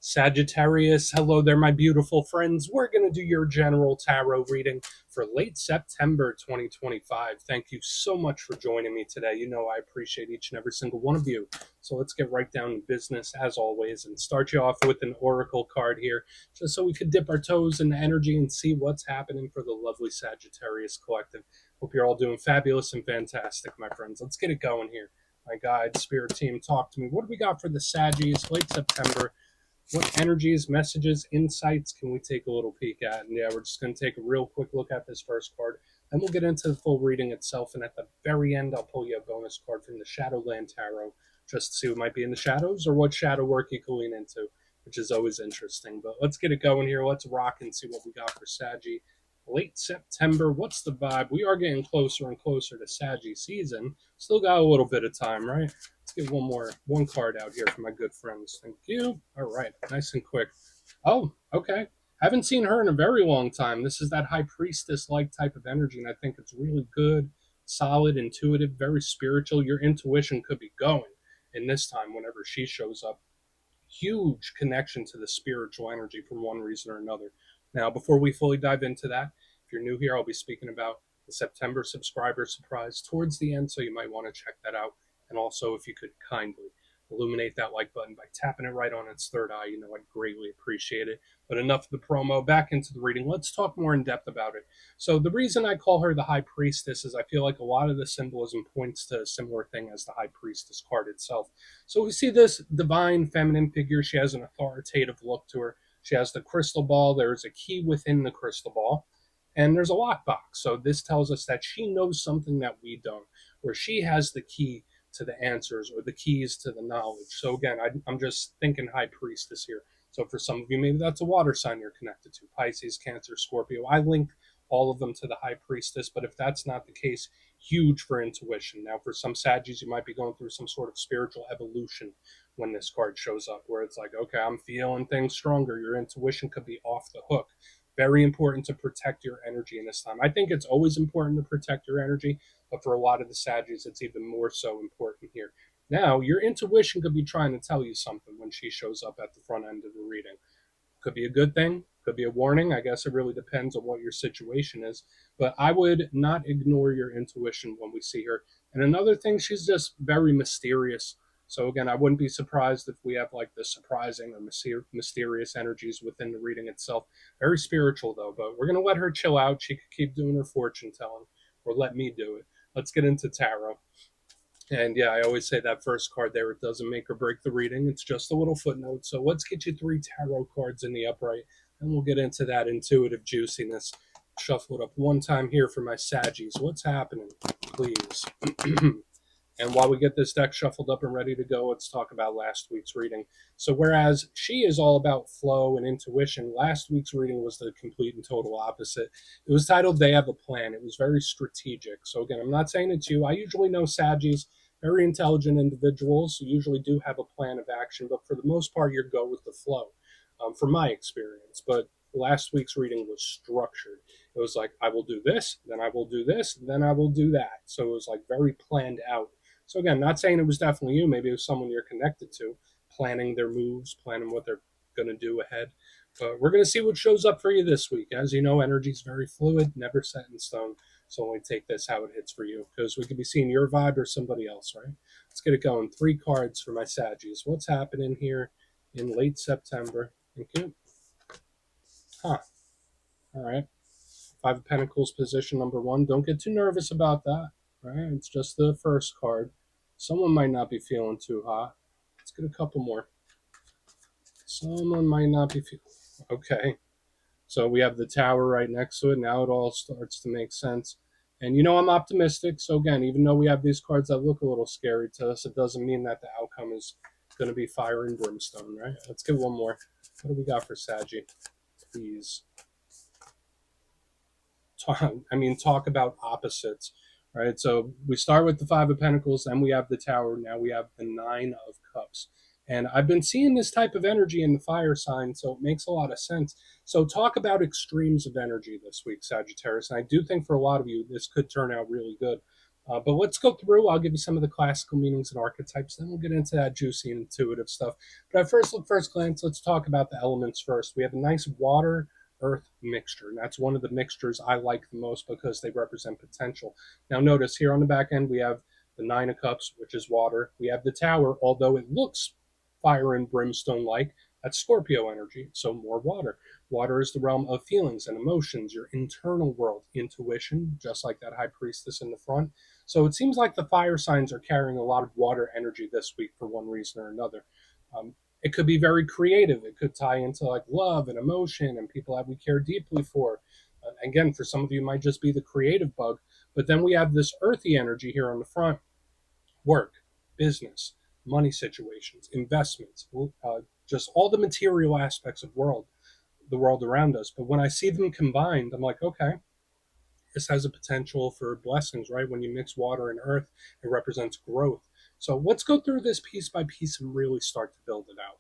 Sagittarius, hello there, my beautiful friends. We're going to do your general tarot reading for late September 2025. Thank you so much for joining me today. You know I appreciate each and every single one of you. So let's get right down to business as always and start you off with an oracle card here, just so we could dip our toes in the energy and see what's happening for the lovely Sagittarius collective. Hope you're all doing fabulous and fantastic, my friends. Let's get it going here. My guide, spirit team, talk to me. What do we got for the Saggies, late September? What energies, messages, insights can we take a little peek at? And yeah, we're just going to take a real quick look at this first card. Then we'll get into the full reading itself. And at the very end, I'll pull you a bonus card from the Shadowland Tarot just to see what might be in the shadows or what shadow work you can lean into, which is always interesting. But let's get it going here. Let's rock and see what we got for Saggy. Late September, what's the vibe? We are getting closer and closer to Saggy season. Still got a little bit of time, right? Let's get one card out here for my good friends. Thank you. All right, nice and quick. Oh, okay. Haven't seen her in a very long time. This is that high priestess-like type of energy, and I think it's really good, solid, intuitive, very spiritual. Your intuition could be going in this time whenever she shows up. Huge connection to the spiritual energy from one reason or another. Now, before we fully dive into that, if you're new here, I'll be speaking about the September subscriber surprise towards the end, so you might want to check that out. And also, if you could kindly illuminate that like button by tapping it right on its third eye, you know I'd greatly appreciate it. But enough of the promo, back into the reading. Let's talk more in depth about it. So the reason I call her the High Priestess is I feel like a lot of the symbolism points to a similar thing as the High Priestess card itself. So we see this divine feminine figure. She has an authoritative look to her. She has the crystal ball. There's a key within the crystal ball. And there's a lockbox. So this tells us that she knows something that we don't, where she has the key to the answers or the keys to the knowledge. So again, I'm just thinking High Priestess here. So for some of you, maybe that's a water sign you're connected to. Pisces, Cancer, Scorpio. I link all of them to the High Priestess, but if that's not the case, huge for intuition. Now, for some Saggies, you might be going through some sort of spiritual evolution when this card shows up, where it's like, okay, I'm feeling things stronger. Your intuition could be off the hook. Very important to protect your energy in this time. I think it's always important to protect your energy, but for a lot of the Saggies, it's even more so important here. Now, your intuition could be trying to tell you something when she shows up at the front end of the reading. Could be a good thing, could be a warning. I guess it really depends on what your situation is. But I would not ignore your intuition when we see her. And another thing, she's just very mysterious. So again, I wouldn't be surprised if we have like the surprising or mysterious energies within the reading itself. Very spiritual though, but we're going to let her chill out. She could keep doing her fortune telling, or let me do it. Let's get into tarot. And yeah, I always say that first card there, it doesn't make or break the reading. It's just a little footnote. So let's get you 3 tarot cards in the upright, and we'll get into that intuitive juiciness. Shuffle it up one time here for my Saggies. What's happening, please? And while we get this deck shuffled up and ready to go, let's talk about last week's reading. So whereas she is all about flow and intuition, last week's reading was the complete and total opposite. It was titled They Have a Plan. It was very strategic. So again, I'm not saying it to you. I usually know Saggies, very intelligent individuals who usually do have a plan of action, but for the most part, you go with the flow, from my experience. But last week's reading was structured. It was like, I will do this, then I will do this, then I will do that. So it was like very planned out. So again, not saying it was definitely you. Maybe it was someone you're connected to, planning their moves, planning what they're going to do ahead. But we're going to see what shows up for you this week. As you know, energy is very fluid, never set in stone. So only take this how it hits for you, because we could be seeing your vibe or somebody else, right? Let's get it going. 3 cards for my Saggies. What's happening here in late September? Thank you. Huh. All right. 5 of Pentacles, position number 1. Don't get too nervous about that, right? It's just the first card. Someone might not be feeling too hot. Let's get a couple more. Someone might not be feeling... Okay. So we have the Tower right next to it. Now it all starts to make sense. And you know I'm optimistic. So again, even though we have these cards that look a little scary to us, it doesn't mean that the outcome is going to be fire and brimstone, right? Let's get one more. What do we got for Saggy? Please. Talk about opposites, right? So we start with the 5 of Pentacles, then we have the Tower, now we have the 9 of Cups. And I've been seeing this type of energy in the fire sign, so it makes a lot of sense. So talk about extremes of energy this week, Sagittarius. And I do think for a lot of you, this could turn out really good. But let's go through. I'll give you some of the classical meanings and archetypes, then we'll get into that juicy intuitive stuff. But at first glance, let's talk about the elements first. We have a nice water earth mixture, and that's one of the mixtures I like the most because they represent potential. Now, notice here on the back end, we have the Nine of Cups, which is water. We have the Tower, although it looks fire and brimstone like, that's Scorpio energy, so more water. Water is the realm of feelings and emotions, your internal world, intuition, just like that high priestess in the front. So it seems like the fire signs are carrying a lot of water energy this week for one reason or another. It could be very creative. It could tie into like love and emotion and people that we care deeply for. Again, for some of you, it might just be the creative bug. But then we have this earthy energy here on the front: work, business, money situations, investments, just all the material aspects of the world around us. But when I see them combined, I'm like, okay, this has a potential for blessings, right? When you mix water and earth, it represents growth. So let's go through this piece by piece and really start to build it out.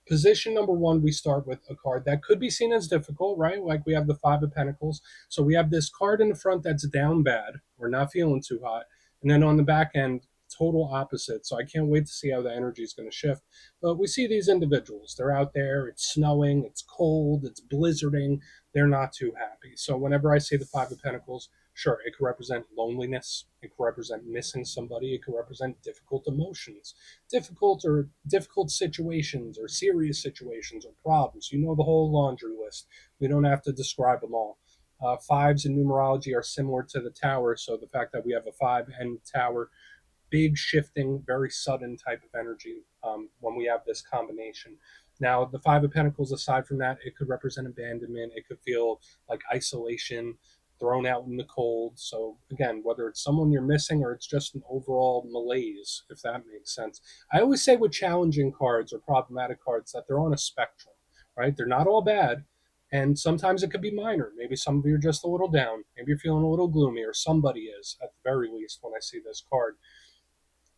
Position number one, we start with a card that could be seen as difficult, right? Like we have the Five of Pentacles. So we have this card in the front that's down bad. We're not feeling too hot. And then on the back end, total opposite. So I can't wait to see how the energy is going to shift. But we see these individuals. They're out there. It's snowing. It's cold. It's blizzarding. They're not too happy. So whenever I see the Five of Pentacles, sure, it could represent loneliness. It could represent missing somebody. It could represent difficult emotions, difficult situations or serious situations or problems. You know the whole laundry list. We don't have to describe them all. Fives in numerology are similar to the tower, so the fact that we have a five and tower, big shifting, very sudden type of energy when we have this combination. Now, the Five of Pentacles, aside from that, it could represent abandonment. It could feel like isolation, thrown out in the cold. So, again, whether it's someone you're missing or it's just an overall malaise, if that makes sense. I always say with challenging cards or problematic cards that they're on a spectrum, right? They're not all bad. And sometimes it could be minor. Maybe some of you are just a little down. Maybe you're feeling a little gloomy, or somebody is, at the very least, when I see this card.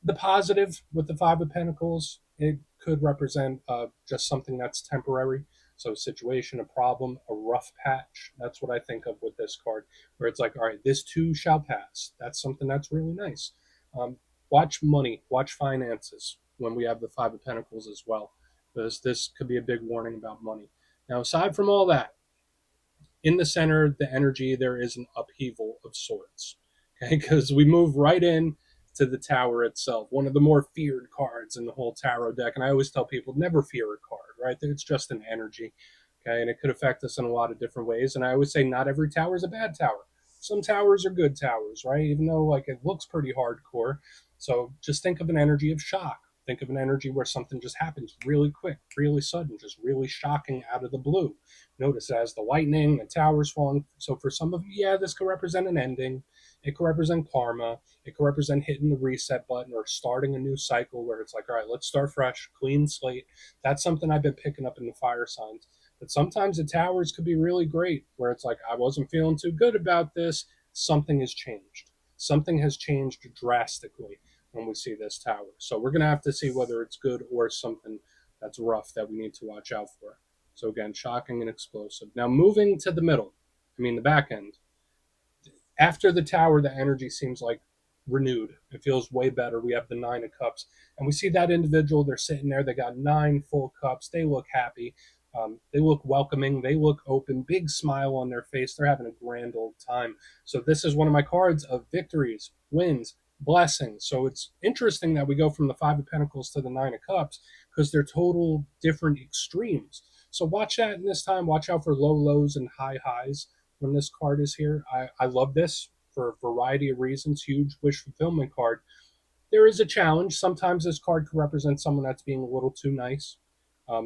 The positive with the Five of Pentacles, it could represent just something that's temporary. So, a situation, a problem, a rough patch. That's what I think of with this card, where it's like, all right, this too shall pass. That's something that's really nice. Um, watch money, watch finances when we have the Five of Pentacles as well, because this could be a big warning about money. Now, aside from all that, in the center, the energy, there is an upheaval of sorts. Okay, because we move right in to the tower itself, one of the more feared cards in the whole tarot deck. And I always tell people never fear a card, right? It's just an energy. Okay, and it could affect us in a lot of different ways. And I always say not every tower is a bad tower. Some towers are good towers, right? Even though like it looks pretty hardcore. So just think of an energy of shock. Think of an energy where something just happens really quick, really sudden, just really shocking out of the blue. Notice as the lightning, the towers falling. So for some of you, yeah, this could represent an ending. It could represent karma. It could represent hitting the reset button or starting a new cycle where it's like, all right, let's start fresh, clean slate. That's something I've been picking up in the fire signs. But sometimes the towers could be really great where it's like, I wasn't feeling too good about this. Something has changed. Something has changed drastically when we see this tower. So we're going to have to see whether it's good or something that's rough that we need to watch out for. So again, shocking and explosive. Now moving to the middle, the back end. After the tower, the energy seems like renewed. It feels way better. We have the Nine of Cups, and we see that individual. They're sitting there. They got nine full cups. They look happy. They look welcoming. They look open. Big smile on their face. They're having a grand old time. So this is one of my cards of victories, wins, blessings. So it's interesting that we go from the Five of Pentacles to the Nine of Cups because they're total different extremes. So watch that in this time. Watch out for low lows and high highs when this card is here. I love this for a variety of reasons. Huge wish fulfillment card. There is a challenge. Sometimes this card could represent someone that's being a little too nice.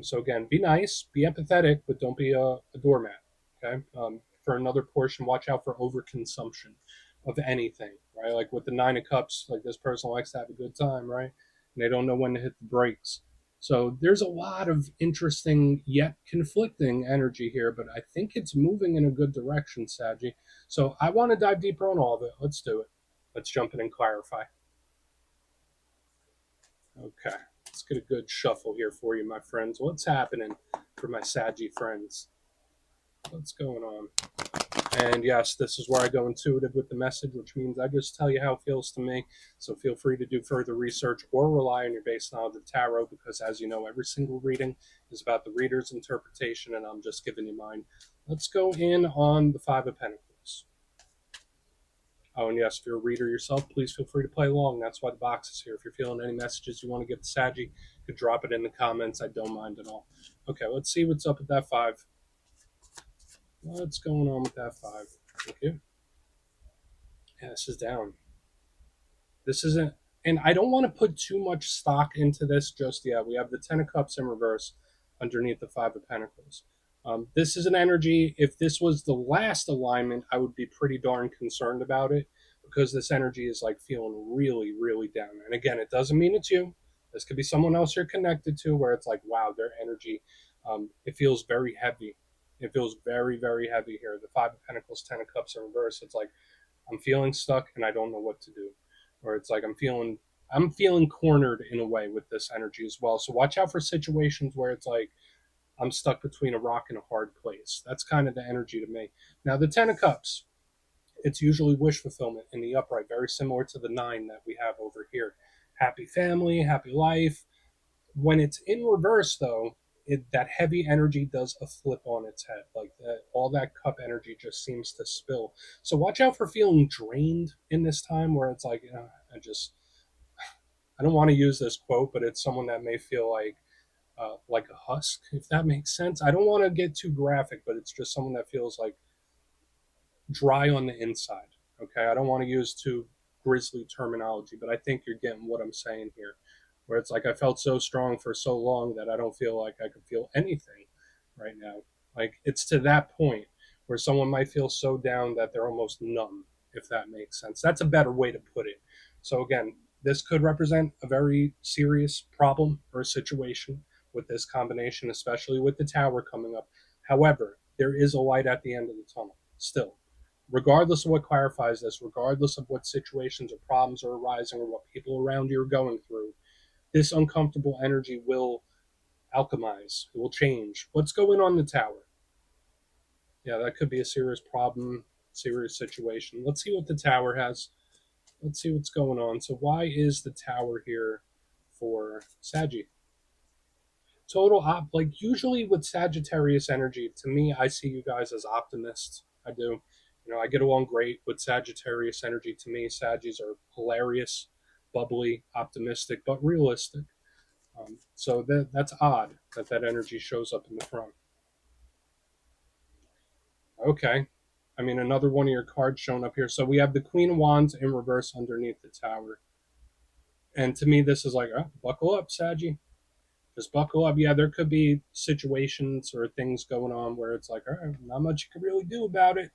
So again, be nice, be empathetic, but don't be a doormat. Okay. For another portion, watch out for overconsumption of anything. Right. Like with the Nine of Cups, like this person likes to have a good time, right? And they don't know when to hit the brakes. So there's a lot of interesting yet conflicting energy here, but I think it's moving in a good direction, Saji. So I want to dive deeper on all of it. Let's do it. Let's jump in and clarify. Okay, let's get a good shuffle here for you, my friends. What's happening for my Saggy friends? What's going on? And yes, this is where I go intuitive with the message, which means I just tell you how it feels to me. So feel free to do further research or rely on your base knowledge of tarot, because as you know, every single reading is about the reader's interpretation, and I'm just giving you mine. Let's go in on the Five of Pentacles. Oh, and yes, if you're a reader yourself, please feel free to play along. That's why the box is here. If you're feeling any messages you want to give to Saggy, you could drop it in the comments. I don't mind at all. Okay, let's see what's up with that five. What's going on with that five? Thank you. Yeah, this is down. This isn't, and I don't want to put too much stock into this just yet. We have the Ten of Cups in reverse underneath the Five of Pentacles. This is an energy. If this was the last alignment, I would be pretty darn concerned about it, because this energy is like feeling really, really down. And again, it doesn't mean it's you. This could be someone else you're connected to, where it's like, wow, their energy, it feels very heavy. It feels very, very heavy here. The Five of Pentacles, Ten of Cups in reverse. It's like, I'm feeling stuck and I don't know what to do. Or it's like I'm feeling cornered in a way with this energy as well. So watch out for situations where it's like I'm stuck between a rock and a hard place. That's kind of the energy to me. Now the Ten of Cups, it's usually wish fulfillment in the upright, very similar to the nine that we have over here. Happy family, happy life. When it's in reverse, though, that heavy energy does a flip on its head. Like that, all that cup energy just seems to spill. So watch out for feeling drained in this time, where it's like, I don't want to use this quote, but it's someone that may feel like a husk, if that makes sense. I don't want to get too graphic, but it's just someone that feels like dry on the inside. Okay, I don't want to use too grisly terminology, but I think you're getting what I'm saying here. Where it's like I felt so strong for so long that I don't feel like I could feel anything right now. Like it's to that point where someone might feel so down that they're almost numb, if that makes sense. That's a better way to put it. So again, this could represent a very serious problem or a situation with this combination, especially with the tower coming up. However, there is a light at the end of the tunnel still, regardless of what clarifies this, regardless of what situations or problems are arising or what people around you are going through, this uncomfortable energy will alchemize. It will change. What's going on in the tower? Yeah, that could be a serious problem, serious situation. Let's see what the tower has. Let's see what's going on. So why is the tower here for Saggy? Like usually with Sagittarius energy, to me, I see you guys as optimists. I do. I get along great with Sagittarius energy. To me, Saggies are hilarious, bubbly, optimistic, but realistic. So that's odd that energy shows up in the front. Okay. I mean, another one of your cards showing up here. So we have the Queen of Wands in reverse underneath the tower. And to me, this is like, oh, buckle up, Saggy. Just buckle up. Yeah, there could be situations or things going on where it's like, all right, not much you can really do about it.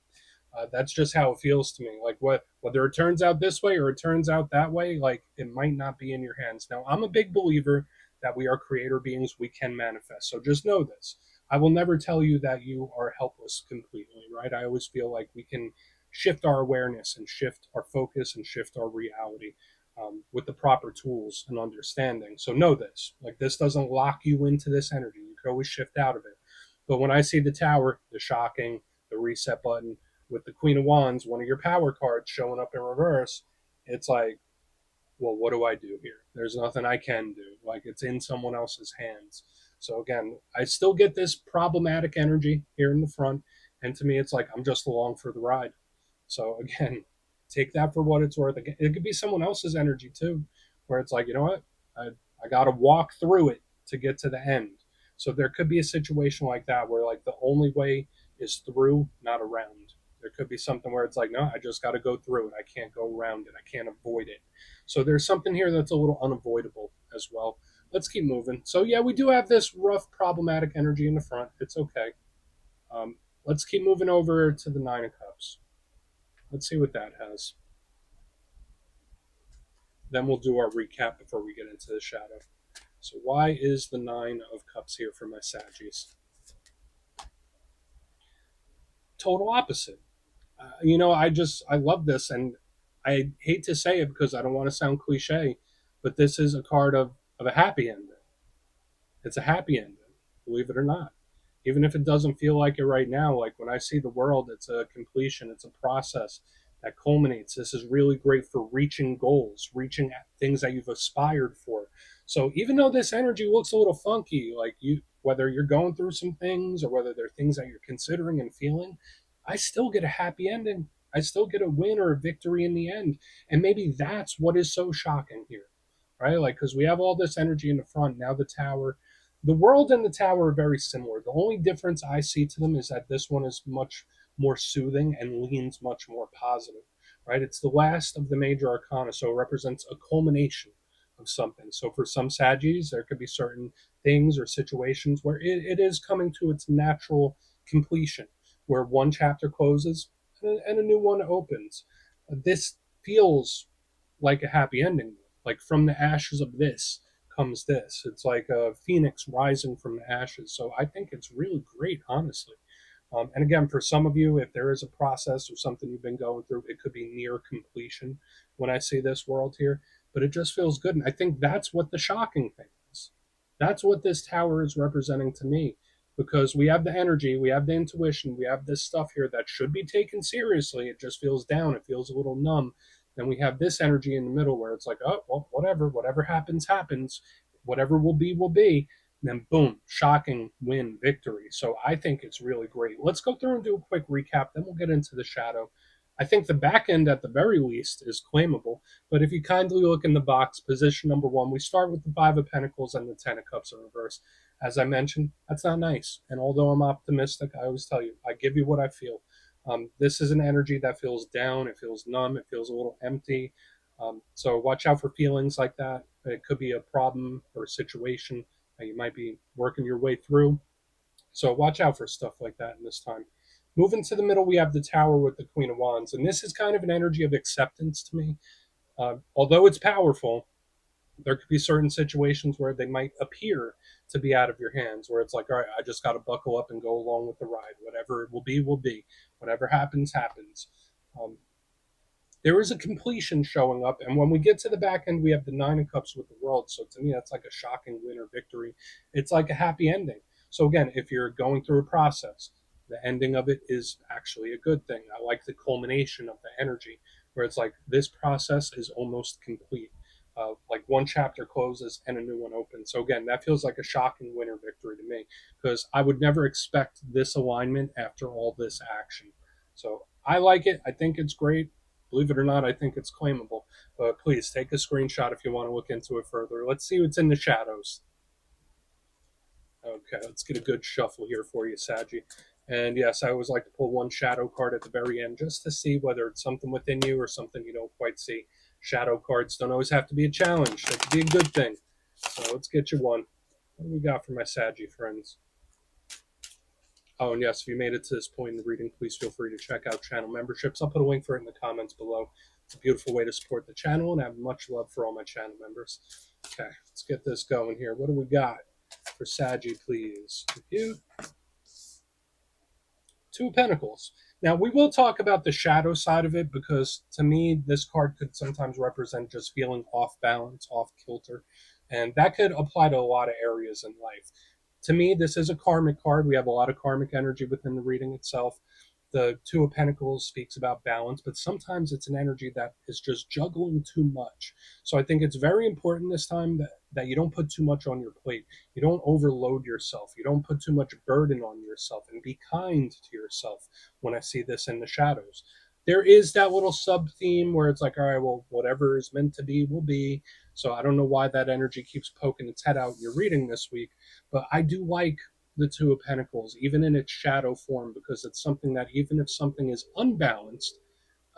That's just how it feels to me. Like whether it turns out this way or it turns out that way, like it might not be in your hands. Now, I'm a big believer that we are creator beings. We can manifest. So just know this. I will never tell you that you are helpless completely, right? I always feel like we can shift our awareness and shift our focus and shift our reality with the proper tools and understanding. So know this. Like this doesn't lock you into this energy. You could always shift out of it. But when I see the tower, the shocking, the reset button, with the Queen of Wands, one of your power cards showing up in reverse, it's like, well, what do I do here? There's nothing I can do. Like it's in someone else's hands. So again, I still get this problematic energy here in the front. And to me, it's like I'm just along for the ride. So again, take that for what it's worth. It could be someone else's energy too, where it's like, you know what? I got to walk through it to get to the end. So there could be a situation like that where like the only way is through, not around. There could be something where it's like, no, I just got to go through it. I can't go around it. I can't avoid it. So there's something here that's a little unavoidable as well. Let's keep moving. So yeah, we do have this rough, problematic energy in the front. It's okay. Let's keep moving over to the Nine of Cups. Let's see what that has. Then we'll do our recap before we get into the shadow. So why is the Nine of Cups here for my Saggies? Total opposite. I love this, and I hate to say it because I don't want to sound cliche, but this is a card of a happy ending. It's a happy ending, believe it or not. even if it doesn't feel like it right now. Like when I see the world, it's a completion, it's a process that culminates. This is really great for reaching goals, reaching things that you've aspired for. So even though this energy looks a little funky, like you, whether you're going through some things or whether they're things that you're considering and feeling, I still get a happy ending. I still get a win or a victory in the end. And maybe that's what is so shocking here, right? Like, because we have all this energy in the front, now the tower. The world and the tower are very similar. The only difference I see to them is that this one is much more soothing and leans much more positive, right? It's the last of the major arcana, so it represents a culmination of something. So for some Saggies, there could be certain things or situations where it is coming to its natural completion, where one chapter closes and a new one opens. This feels like a happy ending. Like from the ashes of this comes this. It's like a phoenix rising from the ashes. So I think it's really great, honestly. And again, for some of you, if there is a process or something you've been going through, it could be near completion when I see this world here, but it just feels good. And I think that's what the shocking thing is. That's what this tower is representing to me, because we have the energy, we have the intuition, we have this stuff here that should be taken seriously. It just feels down, it feels a little numb. Then we have this energy in the middle where it's like, oh, well, whatever happens, happens. Whatever will be, will be. And then boom, shocking win, victory. So I think it's really great. Let's go through and do a quick recap, then we'll get into the shadow. I think the back end, at the very least, is claimable. But if you kindly look in the box, position number one, we start with the Five of Pentacles and the Ten of Cups in reverse. As I mentioned, that's not nice. And although I'm optimistic, I always tell you, I give you what I feel. This is an energy that feels down, it feels numb, it feels a little empty. So watch out for feelings like that. It could be a problem or a situation that you might be working your way through. So watch out for stuff like that in this time. Moving to the middle, we have the Tower with the Queen of Wands. And this is kind of an energy of acceptance to me. Although it's powerful, there could be certain situations where they might appear to be out of your hands, where it's like, all right, I just got to buckle up and go along with the ride. Whatever it will be, will be. Whatever happens, happens. There is a completion showing up, and when we get to the back end, we have the Nine of Cups with the World. So to me, that's like a shocking win or victory. It's like a happy ending. So again, if you're going through a process, the ending of it is actually a good thing. I like the culmination of the energy, where it's like this process is almost complete. Like one chapter closes and a new one opens. So again, that feels like a shocking win or victory to me, because I would never expect this alignment after all this action. So I like it. I think it's great. Believe it or not, I think it's claimable. But please take a screenshot if you want to look into it further. Let's see what's in the shadows. Okay, let's get a good shuffle here for you, Saggy. And yes, I always like to pull one shadow card at the very end just to see whether it's something within you or something you don't quite see. Shadow cards don't always have to be a challenge. They could be a good thing. So let's get you one. What do we got for my Saggy friends? Oh, and yes, if you made it to this point in the reading, please feel free to check out channel memberships. I'll put a link for it in the comments below. It's a beautiful way to support the channel, and I have much love for all my channel members. Okay, let's get this going here. What do we got for Saggy, please? You. Two of Pentacles. Now, we will talk about the shadow side of it, because to me, this card could sometimes represent just feeling off balance, off kilter, and that could apply to a lot of areas in life. To me, this is a karmic card. We have a lot of karmic energy within the reading itself. The Two of Pentacles speaks about balance, but sometimes it's an energy that is just juggling too much. So I think it's very important this time that you don't put too much on your plate. You don't overload yourself. You don't put too much burden on yourself, and be kind to yourself when I see this in the shadows. There is that little sub theme where it's like, all right, well, whatever is meant to be will be. So I don't know why that energy keeps poking its head out in your reading this week, but I do like the Two of Pentacles, even in its shadow form, because it's something that even if something is unbalanced,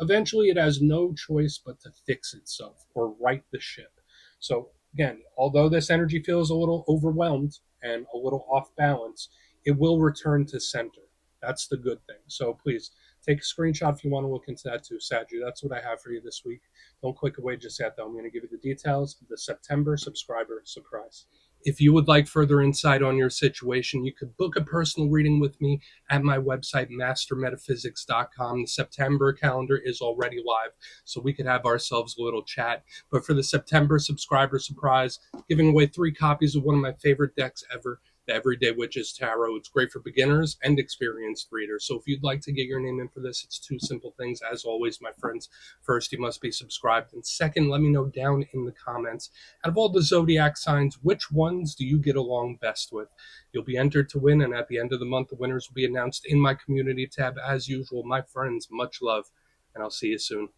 eventually it has no choice but to fix itself or right the ship. So again, although this energy feels a little overwhelmed and a little off balance, it will return to center. That's the good thing. So please take a screenshot if you want to look into that too, Saggy. That's what I have for you this week. Don't click away just yet, though. I'm going to give you the details of the September subscriber surprise. If you would like further insight on your situation, you could book a personal reading with me at my website, mastermetaphysics.com. The September calendar is already live, so we could have ourselves a little chat. But for the September subscriber surprise, giving away 3 copies of one of my favorite decks ever, the Everyday Witches Tarot. It's great for beginners and experienced readers. So if you'd like to get your name in for this, it's two simple things. As always, my friends, first, you must be subscribed. And second, let me know down in the comments, out of all the zodiac signs, which ones do you get along best with? You'll be entered to win, and at the end of the month, the winners will be announced in my community tab. As usual, my friends, much love, and I'll see you soon.